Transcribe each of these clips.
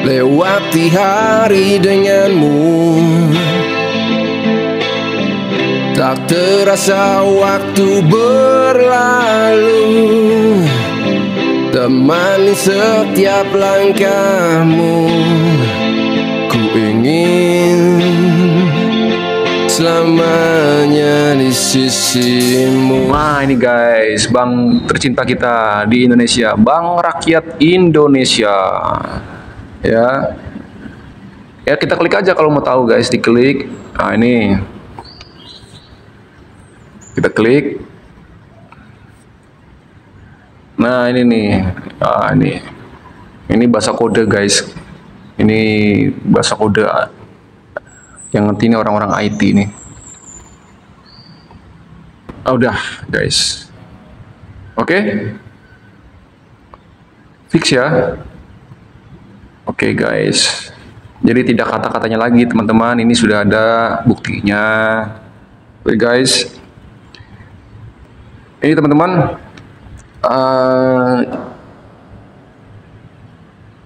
lewati hari denganmu. Tak terasa waktu berlalu, temani setiap langkahmu. Ku ingin selamanya di sisimu. Nah ini guys, bank tercinta kita di Indonesia, Bank Rakyat Indonesia. Ya kita klik aja kalau mau tahu guys, diklik. Nah ini kita klik. Nah ini nih, ini bahasa kode guys. Ini bahasa kode yang ngerti ini orang-orang IT nih. Udah guys, oke. Fix ya. Oke guys, jadi tidak kata-katanya lagi teman-teman, ini sudah ada buktinya. Oke guys, ini teman-teman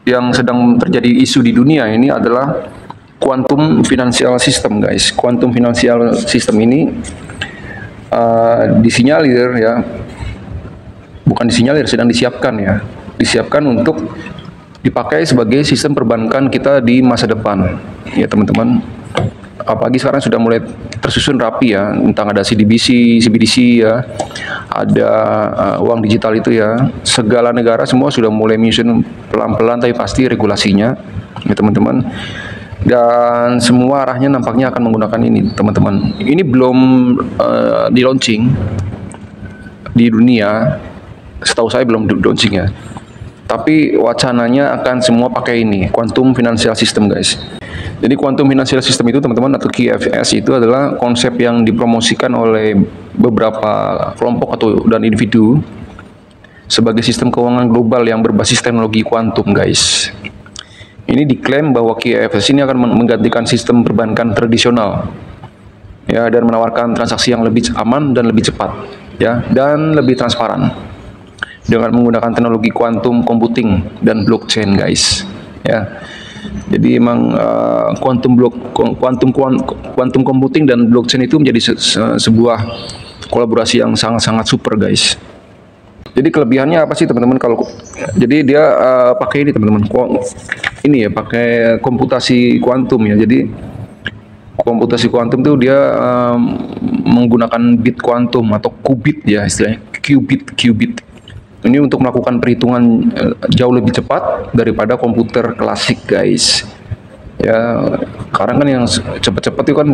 yang sedang terjadi isu di dunia ini adalah quantum financial system guys. Quantum financial system ini disinyalir ya, bukan disinyalir, sedang disiapkan ya, disiapkan untuk dipakai sebagai sistem perbankan kita di masa depan ya teman-teman. Apalagi sekarang sudah mulai tersusun rapi ya, tentang ada CDBC, CBDC ya, ada uang digital itu ya. Segala negara semua sudah mulai menyusun pelan-pelan tapi pasti regulasinya ya teman-teman. Dan semua arahnya nampaknya akan menggunakan ini teman-teman. Ini belum di launching di dunia, setahu saya belum di launching ya. Tapi wacananya akan semua pakai ini, quantum financial system guys. Jadi quantum financial system itu teman-teman, atau QFS itu adalah konsep yang dipromosikan oleh beberapa kelompok atau dan individu sebagai sistem keuangan global yang berbasis teknologi kuantum guys. Ini diklaim bahwa QFS ini akan menggantikan sistem perbankan tradisional ya, dan menawarkan transaksi yang lebih aman dan lebih cepat ya, dan lebih transparan dengan menggunakan teknologi quantum computing dan blockchain guys ya. Jadi emang quantum computing dan blockchain itu menjadi sebuah kolaborasi yang sangat-sangat super guys. Jadi kelebihannya apa sih teman-teman? Kalau jadi dia pakai ini teman-teman, ini ya, pakai komputasi kuantum ya. Jadi komputasi kuantum itu dia menggunakan bit kuantum atau qubit ya istilahnya, qubit. Ini untuk melakukan perhitungan jauh lebih cepat daripada komputer klasik guys. Ya, sekarang kan yang cepat-cepat itu kan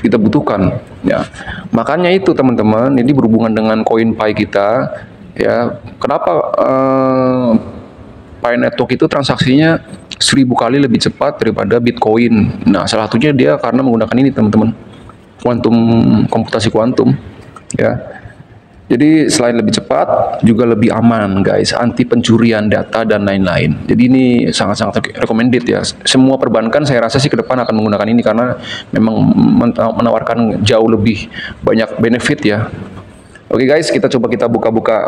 kita butuhkan ya. Makanya itu teman-teman, ini berhubungan dengan CoinPy kita ya. Kenapa Pi Network itu transaksinya 1000 kali lebih cepat daripada Bitcoin? Nah, salah satunya dia karena menggunakan ini teman-teman, komputasi kuantum ya. Jadi selain lebih cepat, juga lebih aman guys, anti pencurian data dan lain-lain. Jadi ini sangat-sangat recommended ya. Semua perbankan saya rasa sih ke depan akan menggunakan ini karena memang menawarkan jauh lebih banyak benefit ya. Oke guys, kita coba kita buka-buka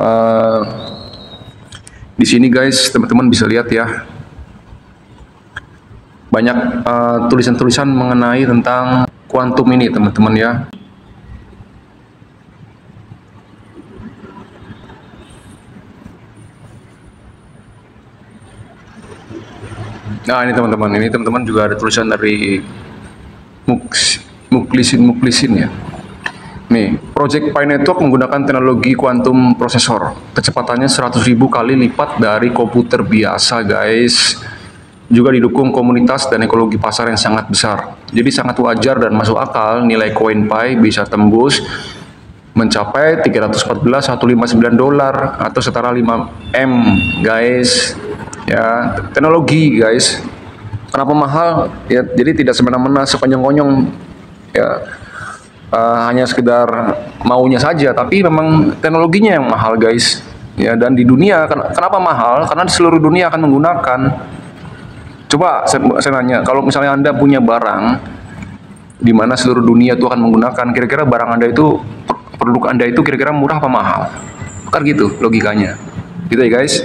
di sini guys, teman-teman bisa lihat ya. Banyak tulisan-tulisan mengenai tentang kuantum ini teman-teman ya. Nah ini teman-teman juga ada tulisan dari Muklisin ya. Nih, Project Pi Network menggunakan teknologi quantum processor. Kecepatannya 100.000 kali lipat dari komputer biasa guys. Juga didukung komunitas dan ekologi pasar yang sangat besar. Jadi sangat wajar dan masuk akal nilai CoinPy bisa tembus mencapai $314.159 atau setara 5M guys. Ya, teknologi guys. Kenapa mahal? Ya, jadi tidak semena-mena sekonyong-konyong ya, hanya sekedar maunya saja, tapi memang teknologinya yang mahal guys. Ya, dan di dunia kenapa mahal? Karena di seluruh dunia akan menggunakan. Coba saya nanya, kalau misalnya Anda punya barang di mana seluruh dunia itu akan menggunakan, kira-kira barang Anda itu, produk Anda itu kira-kira murah apa mahal? Kan gitu logikanya. Gitu ya guys.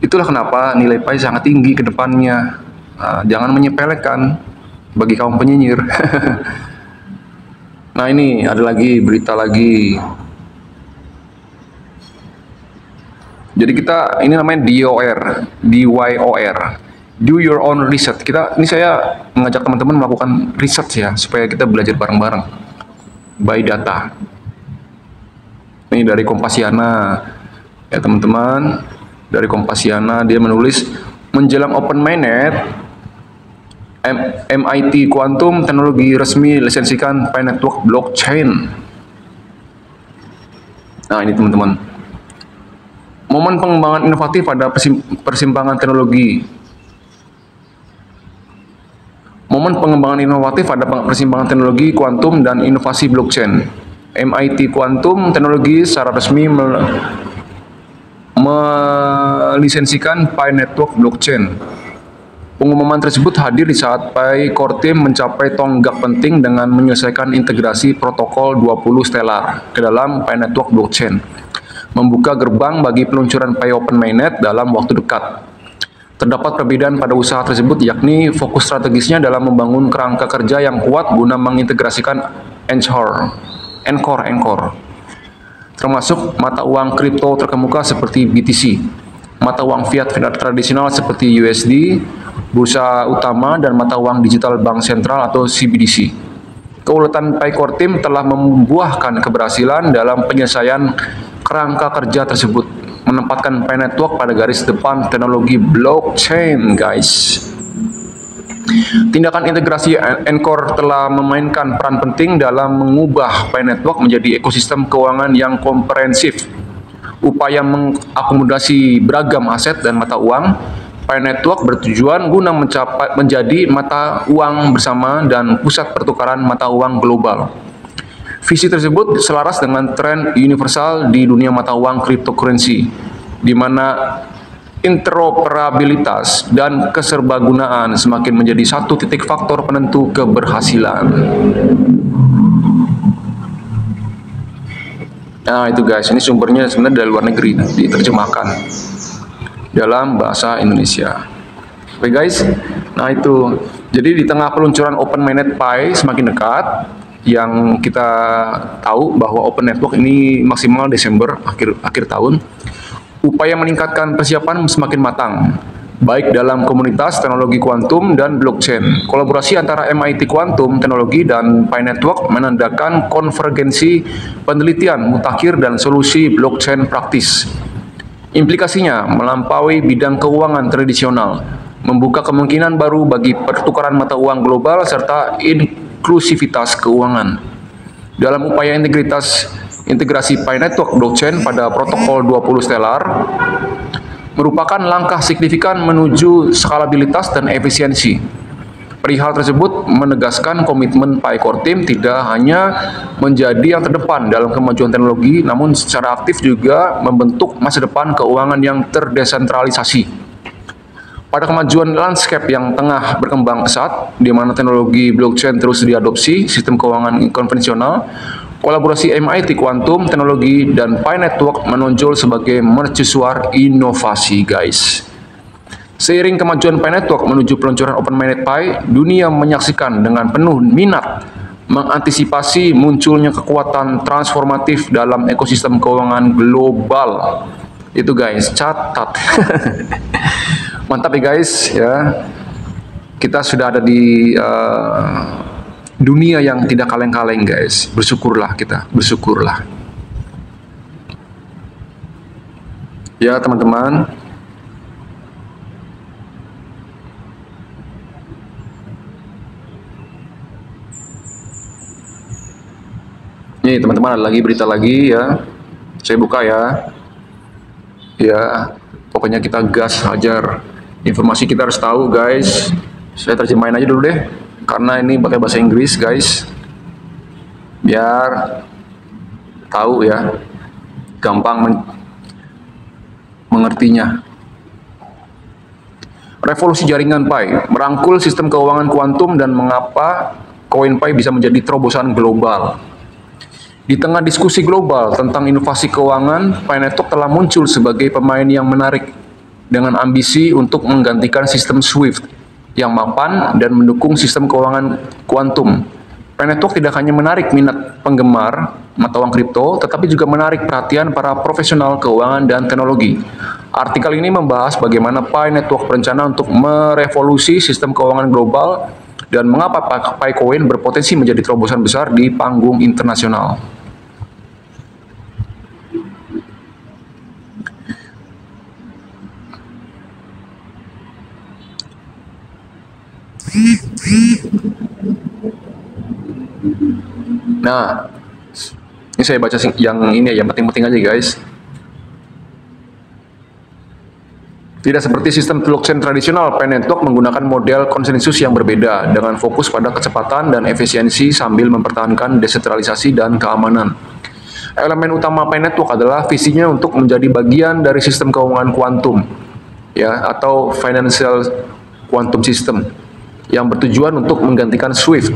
Itulah kenapa nilai Pi sangat tinggi ke depannya. Jangan menyepelekan bagi kaum penyinyir. Nah, ini ada lagi berita lagi. Jadi ini namanya DYOR. Do your own research. Ini saya mengajak teman-teman melakukan research ya, supaya kita belajar bareng-bareng. By data. Ini dari Kompasiana. Ya teman-teman, dari Kompasiana dia menulis menjelang Open Mainnet, MIT Quantum teknologi resmi lisensikan Pi Network blockchain. Nah, ini teman-teman. Momen pengembangan inovatif pada persimpangan teknologi. Momen pengembangan inovatif pada persimpangan teknologi kuantum dan inovasi blockchain. MIT Quantum teknologi secara resmi melisensikan Pi Network blockchain. Pengumuman tersebut hadir di saat Pi Core Team mencapai tonggak penting dengan menyelesaikan integrasi protokol 20 Stellar ke dalam Pi Network blockchain, membuka gerbang bagi peluncuran Pi Open Mainnet dalam waktu dekat. Terdapat perbedaan pada usaha tersebut, yakni fokus strategisnya dalam membangun kerangka kerja yang kuat guna mengintegrasikan Encore, termasuk mata uang kripto terkemuka seperti BTC, mata uang fiat tradisional seperti USD, bursa utama, dan mata uang digital bank sentral atau CBDC. Keuletan Pi Core Team telah membuahkan keberhasilan dalam penyelesaian kerangka kerja tersebut, menempatkan Pi Network pada garis depan teknologi blockchain, guys. Tindakan integrasi Encore telah memainkan peran penting dalam mengubah Pi Network menjadi ekosistem keuangan yang komprehensif. Upaya mengakomodasi beragam aset dan mata uang, Pi Network bertujuan guna menjadi mata uang bersama dan pusat pertukaran mata uang global. Visi tersebut selaras dengan tren universal di dunia mata uang cryptocurrency, di mana interoperabilitas dan keserbagunaan semakin menjadi satu titik faktor penentu keberhasilan. Nah itu guys, ini sumbernya sebenarnya dari luar negeri, diterjemahkan dalam bahasa Indonesia. Oke guys, nah itu. Jadi di tengah peluncuran Open Mainnet Pi semakin dekat, yang kita tahu bahwa Open Network ini maksimal Desember akhir tahun, upaya meningkatkan persiapan semakin matang, baik dalam komunitas teknologi kuantum dan blockchain. Kolaborasi antara MIT Quantum teknologi dan Pi Network menandakan konvergensi penelitian mutakhir dan solusi blockchain praktis. Implikasinya melampaui bidang keuangan tradisional, membuka kemungkinan baru bagi pertukaran mata uang global serta inklusivitas keuangan. Dalam upaya integrasi Pi Network blockchain pada protokol 20 Stellar merupakan langkah signifikan menuju skalabilitas dan efisiensi. Perihal tersebut menegaskan komitmen Pi Core Team tidak hanya menjadi yang terdepan dalam kemajuan teknologi, namun secara aktif juga membentuk masa depan keuangan yang terdesentralisasi. Pada kemajuan landscape yang tengah berkembang pesat, di mana teknologi blockchain terus diadopsi sistem keuangan konvensional, kolaborasi MIT Quantum teknologi dan Pi Network menonjol sebagai mercusuar inovasi, guys. Seiring kemajuan Pi Network menuju peluncuran Open Mainnet Pi, dunia menyaksikan dengan penuh minat mengantisipasi munculnya kekuatan transformatif dalam ekosistem keuangan global. Itu guys, catat. Mantap ya guys, ya. Kita sudah ada di dunia yang tidak kaleng-kaleng guys. Bersyukurlah kita, bersyukurlah. Ya teman-teman. Nih teman-teman, ada lagi berita lagi ya. Saya buka ya. Ya, pokoknya kita gas hajar. Informasi kita harus tahu guys. Saya terjemahin aja dulu deh, karena ini pakai bahasa Inggris guys, biar tahu ya, gampang mengertinya. Revolusi jaringan Pi merangkul sistem keuangan kuantum dan mengapa koin Pi bisa menjadi terobosan global. Di tengah diskusi global tentang inovasi keuangan, Pi Network telah muncul sebagai pemain yang menarik dengan ambisi untuk menggantikan sistem SWIFT yang mapan dan mendukung sistem keuangan kuantum. Pi Network tidak hanya menarik minat penggemar mata uang kripto, tetapi juga menarik perhatian para profesional keuangan dan teknologi. Artikel ini membahas bagaimana Pi Network berencana untuk merevolusi sistem keuangan global dan mengapa Picoin berpotensi menjadi terobosan besar di panggung internasional. Nah, ini saya baca yang ini yang penting-penting aja guys. Tidak seperti sistem blockchain tradisional, Pi Network menggunakan model konsensus yang berbeda dengan fokus pada kecepatan dan efisiensi sambil mempertahankan desentralisasi dan keamanan. Elemen utama Pi Network adalah visinya untuk menjadi bagian dari sistem keuangan kuantum, ya, atau financial quantum system, yang bertujuan untuk menggantikan SWIFT.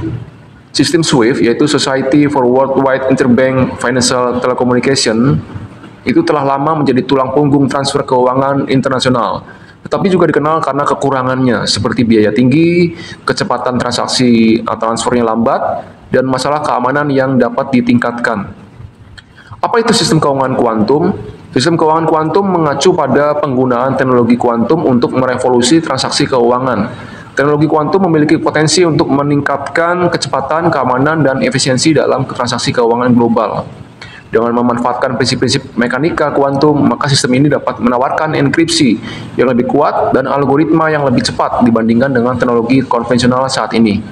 Sistem SWIFT, yaitu Society for Worldwide Interbank Financial Telecommunication, itu telah lama menjadi tulang punggung transfer keuangan internasional, tetapi juga dikenal karena kekurangannya seperti biaya tinggi, kecepatan transaksi transfernya lambat, dan masalah keamanan yang dapat ditingkatkan. Apa itu sistem keuangan kuantum? Sistem keuangan kuantum mengacu pada penggunaan teknologi kuantum untuk merevolusi transaksi keuangan. Teknologi kuantum memiliki potensi untuk meningkatkan kecepatan, keamanan, dan efisiensi dalam transaksi keuangan global. Dengan memanfaatkan prinsip-prinsip mekanika kuantum, maka sistem ini dapat menawarkan enkripsi yang lebih kuat dan algoritma yang lebih cepat dibandingkan dengan teknologi konvensional saat ini.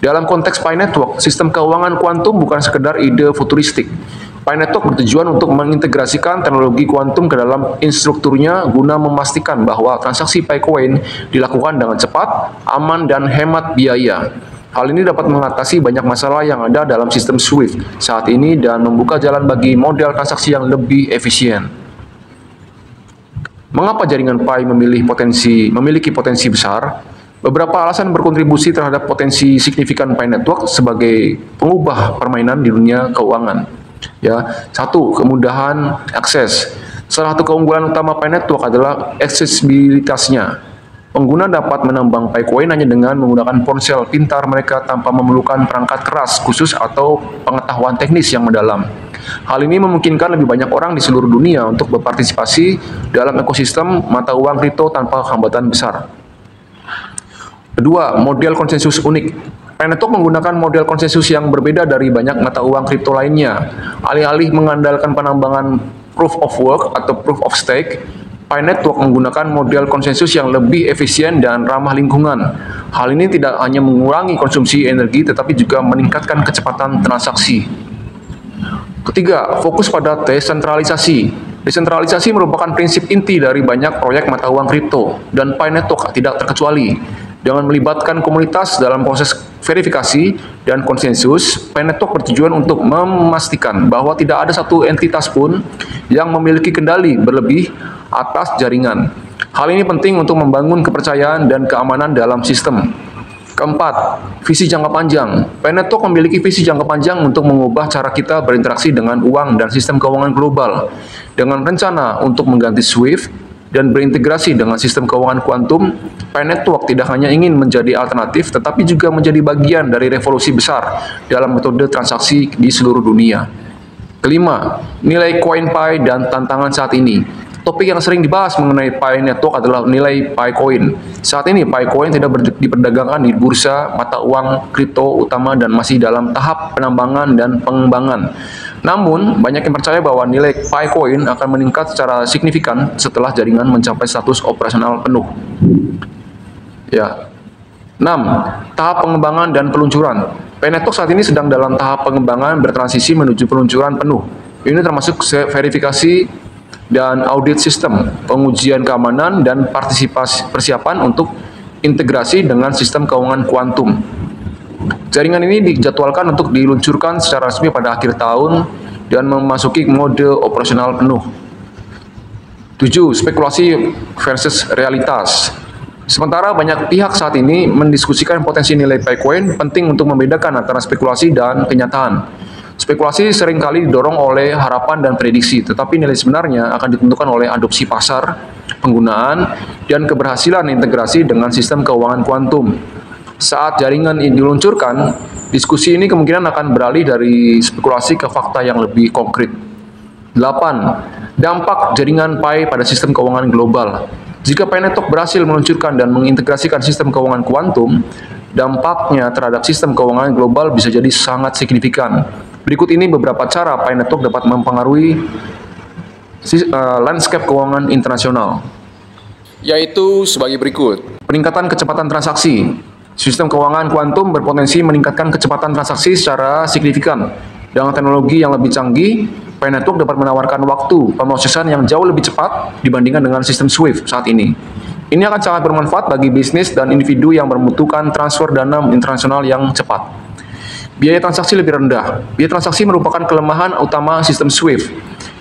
Dalam konteks Pi Network, sistem keuangan kuantum bukan sekedar ide futuristik. Pi Network bertujuan untuk mengintegrasikan teknologi kuantum ke dalam infrastrukturnya guna memastikan bahwa transaksi Picoin dilakukan dengan cepat, aman, dan hemat biaya. Hal ini dapat mengatasi banyak masalah yang ada dalam sistem SWIFT saat ini dan membuka jalan bagi model transaksi yang lebih efisien. Mengapa jaringan Pi memiliki potensi besar? Beberapa alasan berkontribusi terhadap potensi signifikan Pi Network sebagai pengubah permainan di dunia keuangan. Ya, satu, kemudahan akses. Salah satu keunggulan utama Pi Network adalah aksesibilitasnya. Pengguna dapat menambang Picoin hanya dengan menggunakan ponsel pintar mereka tanpa memerlukan perangkat keras khusus atau pengetahuan teknis yang mendalam. Hal ini memungkinkan lebih banyak orang di seluruh dunia untuk berpartisipasi dalam ekosistem mata uang kripto tanpa hambatan besar. Kedua, model konsensus unik. Pi Network menggunakan model konsensus yang berbeda dari banyak mata uang kripto lainnya. Alih-alih mengandalkan penambangan proof of work atau proof of stake, Pi Network menggunakan model konsensus yang lebih efisien dan ramah lingkungan. Hal ini tidak hanya mengurangi konsumsi energi, tetapi juga meningkatkan kecepatan transaksi. Ketiga, fokus pada desentralisasi. Desentralisasi merupakan prinsip inti dari banyak proyek mata uang kripto, dan Pi Network tidak terkecuali. Dengan melibatkan komunitas dalam proses verifikasi dan konsensus, Pi Network bertujuan untuk memastikan bahwa tidak ada satu entitas pun yang memiliki kendali berlebih atas jaringan. Hal ini penting untuk membangun kepercayaan dan keamanan dalam sistem. Keempat, visi jangka panjang. Pi Network memiliki visi jangka panjang untuk mengubah cara kita berinteraksi dengan uang dan sistem keuangan global. Dengan rencana untuk mengganti SWIFT dan berintegrasi dengan sistem keuangan kuantum, Pi Network tidak hanya ingin menjadi alternatif, tetapi juga menjadi bagian dari revolusi besar dalam metode transaksi di seluruh dunia. Kelima, nilai koin Pi dan tantangan saat ini. Topik yang sering dibahas mengenai Pi Network adalah nilai Picoin. Saat ini Picoin tidak diperdagangkan di bursa mata uang kripto utama dan masih dalam tahap penambangan dan pengembangan. Namun, banyak yang percaya bahwa nilai Picoin akan meningkat secara signifikan setelah jaringan mencapai status operasional penuh. Ya. 6. Tahap pengembangan dan peluncuran. Pi Network saat ini sedang dalam tahap pengembangan bertransisi menuju peluncuran penuh. Ini termasuk verifikasi dan audit sistem, pengujian keamanan, dan persiapan untuk integrasi dengan sistem keuangan kuantum. Jaringan ini dijadwalkan untuk diluncurkan secara resmi pada akhir tahun dan memasuki mode operasional penuh. 7. Spekulasi versus realitas. Sementara banyak pihak saat ini mendiskusikan potensi nilai Picoin, penting untuk membedakan antara spekulasi dan kenyataan. Spekulasi seringkali didorong oleh harapan dan prediksi, tetapi nilai sebenarnya akan ditentukan oleh adopsi pasar, penggunaan, dan keberhasilan integrasi dengan sistem keuangan kuantum. Saat jaringan ini diluncurkan, diskusi ini kemungkinan akan beralih dari spekulasi ke fakta yang lebih konkret. 8. Dampak jaringan Pi pada sistem keuangan global. Jika Pi Network berhasil meluncurkan dan mengintegrasikan sistem keuangan kuantum, dampaknya terhadap sistem keuangan global bisa jadi sangat signifikan. Berikut ini beberapa cara Pi Network dapat mempengaruhi landscape keuangan internasional, yaitu sebagai berikut. Peningkatan kecepatan transaksi. Sistem keuangan kuantum berpotensi meningkatkan kecepatan transaksi secara signifikan. Dengan teknologi yang lebih canggih, Pi Network dapat menawarkan waktu pemrosesan yang jauh lebih cepat dibandingkan dengan sistem SWIFT saat ini. Ini akan sangat bermanfaat bagi bisnis dan individu yang membutuhkan transfer dana internasional yang cepat. Biaya transaksi lebih rendah. Biaya transaksi merupakan kelemahan utama sistem SWIFT.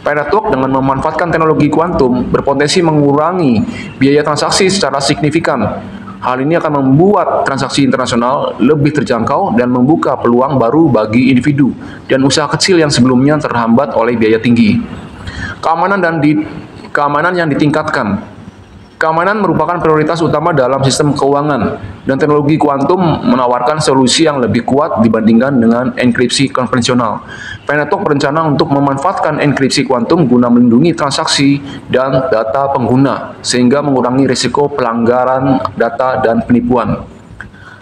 Pi Network dengan memanfaatkan teknologi kuantum berpotensi mengurangi biaya transaksi secara signifikan. Hal ini akan membuat transaksi internasional lebih terjangkau dan membuka peluang baru bagi individu dan usaha kecil yang sebelumnya terhambat oleh biaya tinggi. Keamanan yang ditingkatkan. Keamanan merupakan prioritas utama dalam sistem keuangan, dan teknologi kuantum menawarkan solusi yang lebih kuat dibandingkan dengan enkripsi konvensional. Pi Network berencana untuk memanfaatkan enkripsi kuantum guna melindungi transaksi dan data pengguna, sehingga mengurangi risiko pelanggaran data dan penipuan.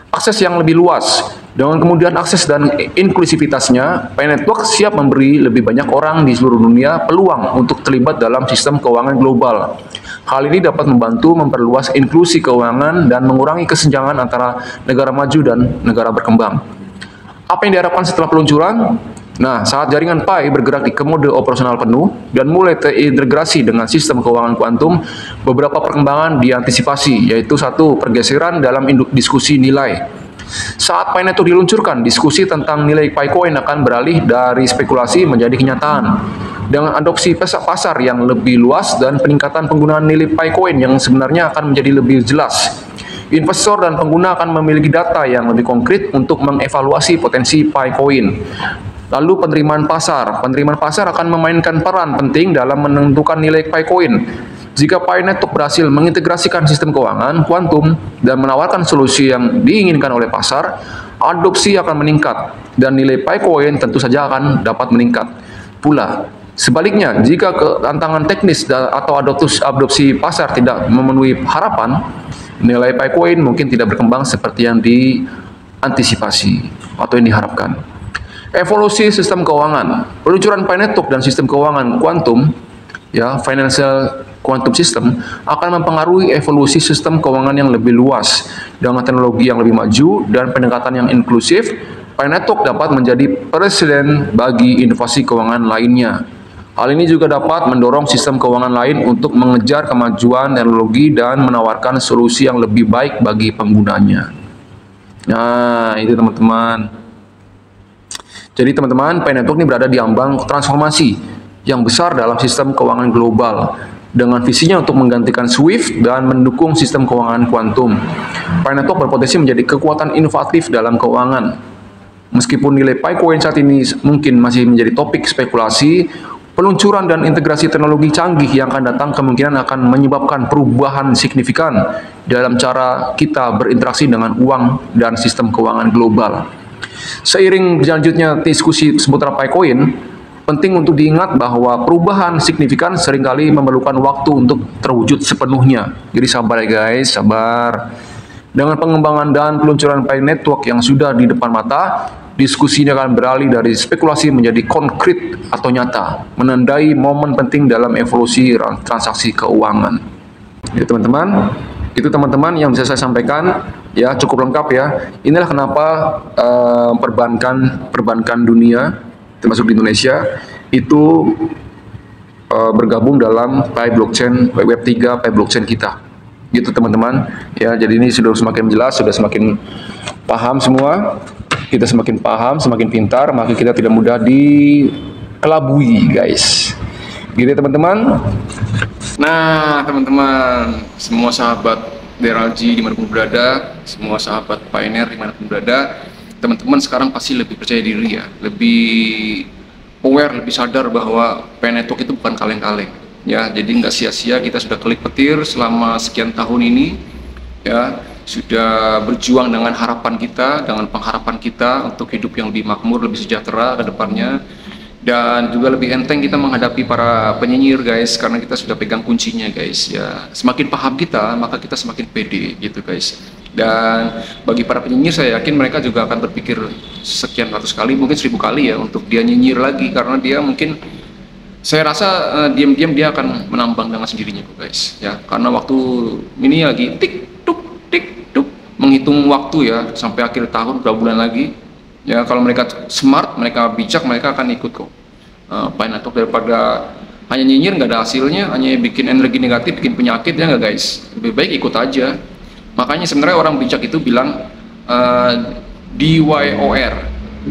Akses yang lebih luas. Dengan kemudian akses dan inklusivitasnya, Pi Network siap memberi lebih banyak orang di seluruh dunia peluang untuk terlibat dalam sistem keuangan global. Hal ini dapat membantu memperluas inklusi keuangan dan mengurangi kesenjangan antara negara maju dan negara berkembang. Apa yang diharapkan setelah peluncuran? Nah, saat jaringan Pi bergerak di mode operasional penuh dan mulai terintegrasi dengan sistem keuangan kuantum, beberapa perkembangan diantisipasi, yaitu 1. Pergeseran dalam diskusi nilai. Saat Pi Network diluncurkan, diskusi tentang nilai Pi Coin akan beralih dari spekulasi menjadi kenyataan. Dengan adopsi pasar yang lebih luas dan peningkatan penggunaan nilai Pi Coin yang sebenarnya akan menjadi lebih jelas, investor dan pengguna akan memiliki data yang lebih konkret untuk mengevaluasi potensi Pi Coin. Lalu penerimaan pasar. Penerimaan pasar akan memainkan peran penting dalam menentukan nilai Pi Coin. Jika Pi Network berhasil mengintegrasikan sistem keuangan kuantum dan menawarkan solusi yang diinginkan oleh pasar, adopsi akan meningkat dan nilai Pi Coin tentu saja akan dapat meningkat pula. Sebaliknya, jika tantangan teknis atau adopsi pasar tidak memenuhi harapan, nilai Pi Coin mungkin tidak berkembang seperti yang diantisipasi atau yang diharapkan. Evolusi sistem keuangan. Peluncuran Pi Network dan sistem keuangan kuantum, financial quantum system, akan mempengaruhi evolusi sistem keuangan yang lebih luas. Dengan teknologi yang lebih maju dan pendekatan yang inklusif, Pi Network dapat menjadi presiden bagi inovasi keuangan lainnya. Hal ini juga dapat mendorong sistem keuangan lain untuk mengejar kemajuan teknologi dan menawarkan solusi yang lebih baik bagi penggunanya. Nah, itu teman-teman. Jadi teman-teman, Pi Network ini berada di ambang transformasi yang besar dalam sistem keuangan global dengan visinya untuk menggantikan SWIFT dan mendukung sistem keuangan kuantum. Pi Network berpotensi menjadi kekuatan inovatif dalam keuangan. Meskipun nilai Pi Coin saat ini mungkin masih menjadi topik spekulasi, peluncuran dan integrasi teknologi canggih yang akan datang kemungkinan akan menyebabkan perubahan signifikan dalam cara kita berinteraksi dengan uang dan sistem keuangan global. Seiring berlanjutnya diskusi seputar Pi Coin, penting untuk diingat bahwa perubahan signifikan seringkali memerlukan waktu untuk terwujud sepenuhnya. Jadi sabar ya guys, sabar. Dengan pengembangan dan peluncuran Pi Network yang sudah di depan mata, diskusinya akan beralih dari spekulasi menjadi konkret atau nyata, menandai momen penting dalam evolusi transaksi keuangan. Ya teman-teman, itu teman-teman yang bisa saya sampaikan, ya cukup lengkap ya. Inilah kenapa perbankan dunia, termasuk di Indonesia, itu bergabung dalam Pi Blockchain, Web3 Pi Blockchain kita. Gitu teman-teman, ya jadi ini sudah semakin jelas, sudah semakin paham semua. Kita semakin paham, semakin pintar, maka kita tidak mudah dikelabui, guys. Gitu ya, teman-teman. Nah, teman-teman, semua sahabat DRLG dimanapun berada, semua sahabat Pioneer dimanapun berada, teman-teman sekarang pasti lebih percaya diri ya, lebih aware, lebih sadar bahwa Pi Network itu bukan kaleng-kaleng. ya. Jadi nggak sia-sia kita sudah kelip petir selama sekian tahun ini, ya, sudah berjuang dengan harapan kita, dengan pengharapan kita untuk hidup yang lebih makmur, lebih sejahtera ke depannya. Dan juga lebih enteng kita menghadapi para penyinyir, guys, karena kita sudah pegang kuncinya, guys, ya. Semakin paham kita, maka kita semakin pede, gitu, guys. Dan bagi para penyinyir, saya yakin mereka juga akan berpikir sekian ratus kali, mungkin 1000 kali ya, untuk dia nyinyir lagi, karena dia mungkin, saya rasa diam-diam dia akan menambang dengan sendirinya, guys, ya. Karena waktu ini lagi tik tuk menghitung waktu, ya, sampai akhir tahun, berapa bulan lagi. Ya, kalau mereka smart, mereka bijak, mereka akan ikut kok. Fine atau daripada hanya nyinyir nggak ada hasilnya, hanya bikin energi negatif, bikin penyakit, ya nggak, guys. Lebih baik ikut aja. Makanya sebenarnya orang bijak itu bilang DYOR,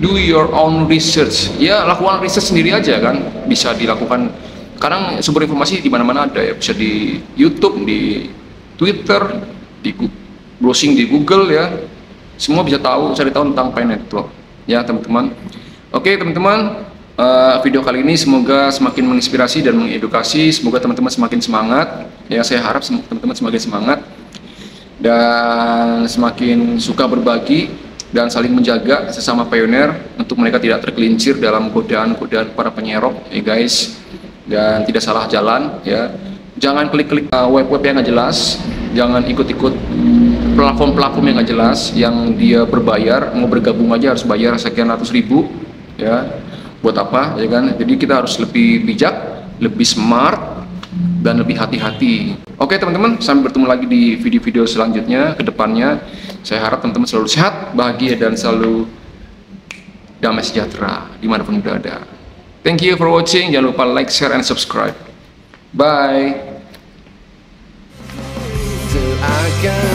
do your own research. Ya, lakukan research sendiri aja kan, bisa dilakukan. Sekarang sumber informasi di mana-mana ada, ya, bisa di YouTube, di Twitter, di browsing di Google, ya. Semua bisa tahu, cari tahu tentang Pineapple Network, ya teman-teman. Oke teman-teman, video kali ini semoga semakin menginspirasi dan mengedukasi. Semoga teman-teman semakin semangat, ya. Saya harap teman-teman semakin semangat dan semakin suka berbagi dan saling menjaga sesama pioneer untuk mereka tidak tergelincir dalam godaan-godaan para penyerok, ya guys, dan tidak salah jalan, ya. Jangan klik-klik web-web yang nggak jelas, jangan ikut-ikut platform-platform yang nggak jelas, yang dia berbayar, mau bergabung aja harus bayar sekian ratus ribu, ya. Buat apa, ya kan? Jadi kita harus lebih bijak, lebih smart, dan lebih hati-hati. Oke teman-teman, sampai bertemu lagi di video-video selanjutnya ke depannya. Saya harap teman-teman selalu sehat, bahagia, dan selalu damai sejahtera dimanapun berada. Thank you for watching. Jangan lupa like, share, and subscribe. Bye. Till I can